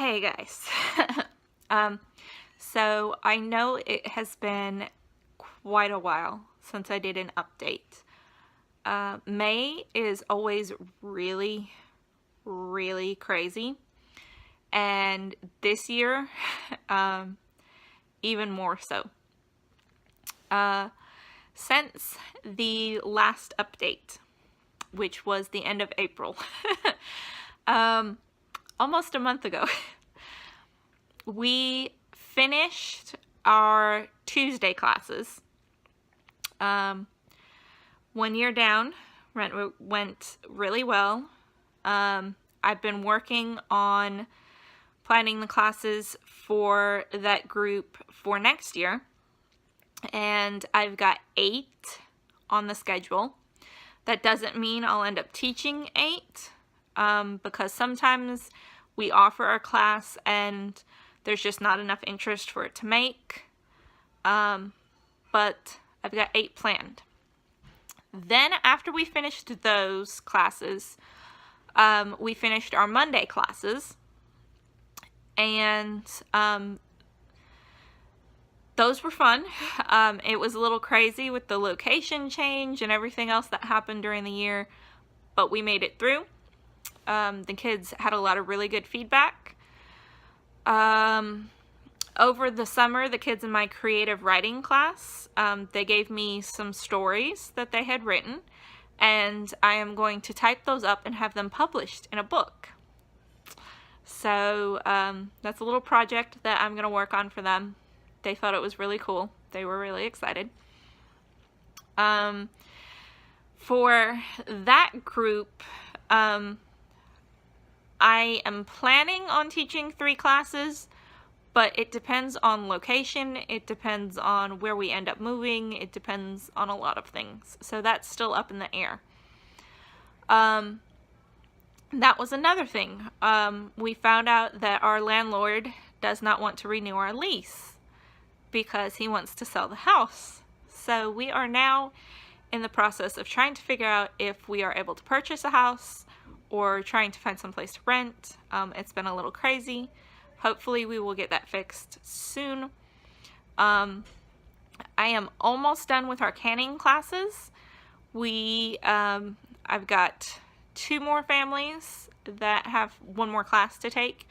Hey guys. um, so I know it has been quite a while since I did an update. May is always really, really crazy. And this year, even more so. Since the last update, which was the end of April, almost a month ago, we finished our Tuesday classes. 1 year down, went really well. I've been working on planning the classes for that group for next year, and I've got 8 on the schedule. That doesn't mean I'll end up teaching 8, because sometimes we offer our class and there's just not enough interest for it to make. But I've got 8 planned. Then after we finished those classes, we finished our Monday classes, and those were fun. It was a little crazy with the location change and everything else that happened during the year, but we made it through. The kids had a lot of really good feedback. Over the summer, the kids in my creative writing class, they gave me some stories that they had written, and I am going to type those up and have them published in a book. So that's a little project that I'm going to work on for them. They thought it was really cool. They were really excited. For that group, I am planning on teaching 3 classes, but it depends on location, it depends on where we end up moving, it depends on a lot of things. So that's still up in the air. That was another thing. We found out that our landlord does not want to renew our lease because he wants to sell the house. So we are now in the process of trying to figure out if we are able to purchase a house or trying to find some place to rent. It's been a little crazy. Hopefully we will get that fixed soon. I am almost done with our canning classes. I've got 2 more families that have 1 more class to take.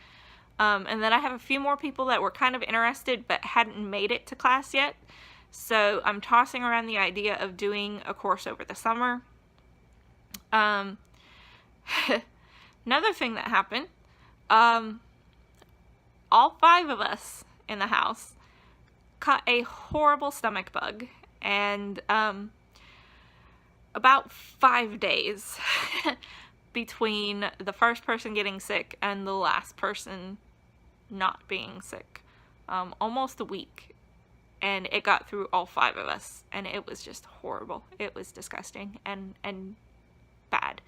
And then I have a few more people that were kind of interested but hadn't made it to class yet. So I'm tossing around the idea of doing a course over the summer. Another thing that happened, all 5 of us in the house caught a horrible stomach bug, and about 5 days between the first person getting sick and the last person not being sick. Almost a week, and it got through all 5 of us, and it was just horrible. It was disgusting and bad.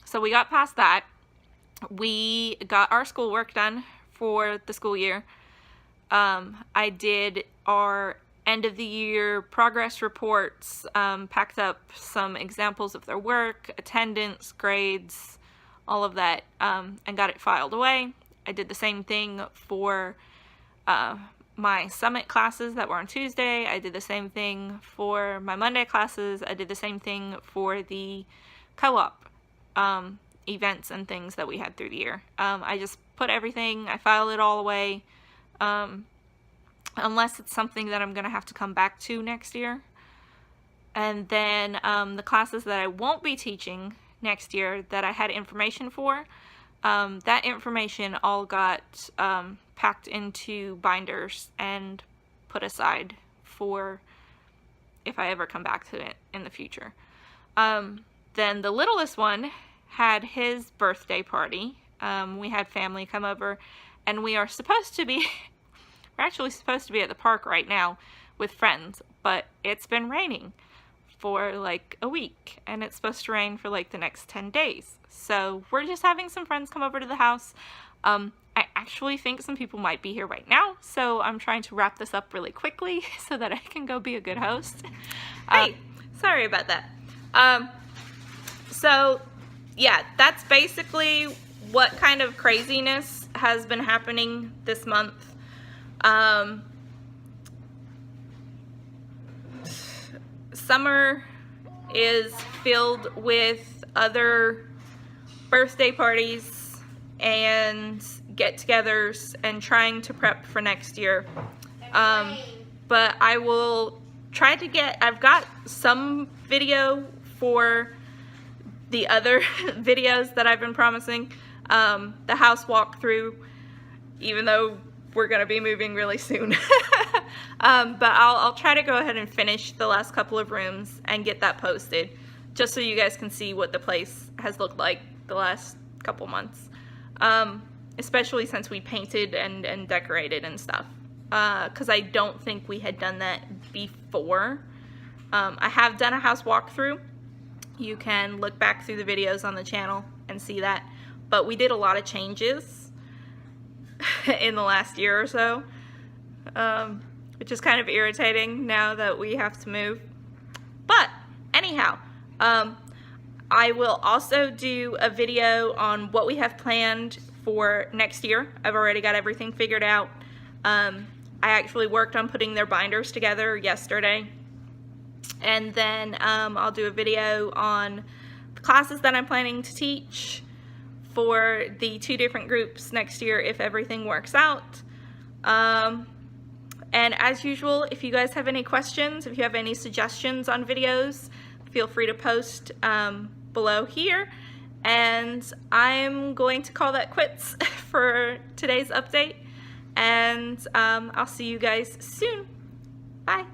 So we got past that. We got our schoolwork done for the school year. I did our end of the year progress reports, packed up some examples of their work, attendance, grades, all of that, and got it filed away. I did the same thing for my summit classes that were on Tuesday. I did the same thing for my Monday classes. I did the same thing for the co-op events and things that we had through the year. I just put everything, I filed it all away, unless it's something that I'm going to have to come back to next year. And then the classes that I won't be teaching next year that I had information for, that information all got packed into binders and put aside for if I ever come back to it in the future. Then the littlest one had his birthday party. We had family come over, and we are supposed to be, we're actually supposed to be at the park right now with friends, but it's been raining for like a week, and it's supposed to rain for like the next 10 days. So we're just having some friends come over to the house. I actually think some people might be here right now, so I'm trying to wrap this up really quickly so that I can go be a good host. Hey, sorry about that. So yeah, that's basically what kind of craziness has been happening this month. Summer is filled with other birthday parties and get-togethers and trying to prep for next year. But I will try to get, I've got some video for the other videos that I've been promising. The house walkthrough, even though we're gonna be moving really soon. But I'll try to go ahead and finish the last couple of rooms and get that posted, just so you guys can see what the place has looked like the last couple months. Especially since we painted and decorated and stuff. Because I don't think we had done that before. I have done a house walkthrough. You can look back through the videos on the channel and see that. But we did a lot of changes in the last year or so, which is kind of irritating now that we have to move. But anyhow, I will also do a video on what we have planned for next year. I've already got everything figured out. I actually worked on putting their binders together yesterday. And then I'll do a video on the classes that I'm planning to teach for the 2 different groups next year if everything works out. And as usual, if you guys have any questions, if you have any suggestions on videos, feel free to post below here. And I'm going to call that quits for today's update. And I'll see you guys soon. Bye.